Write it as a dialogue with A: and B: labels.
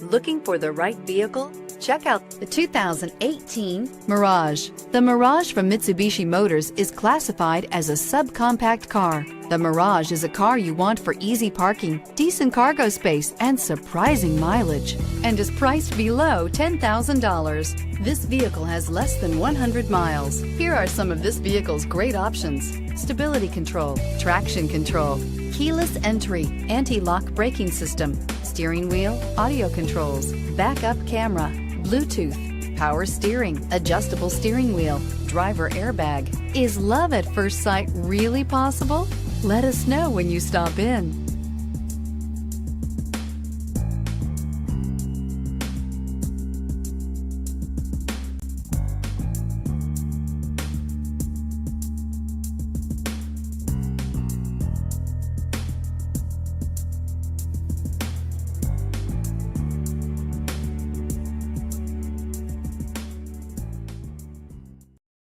A: Looking for the right vehicle? Check out
B: The 2018 Mirage. The Mirage from Mitsubishi Motors is classified as a subcompact car. The Mirage is a car you want for easy parking, decent cargo space, and surprising mileage, and is priced below $10,000. This vehicle has less than 100 miles. Here are some of this vehicle's great options: stability control, traction control, keyless entry, anti-lock braking system, steering wheel audio controls, backup camera, Bluetooth, power steering, adjustable steering wheel, driver airbag. Is love at first sight really possible? Let us know when you stop in.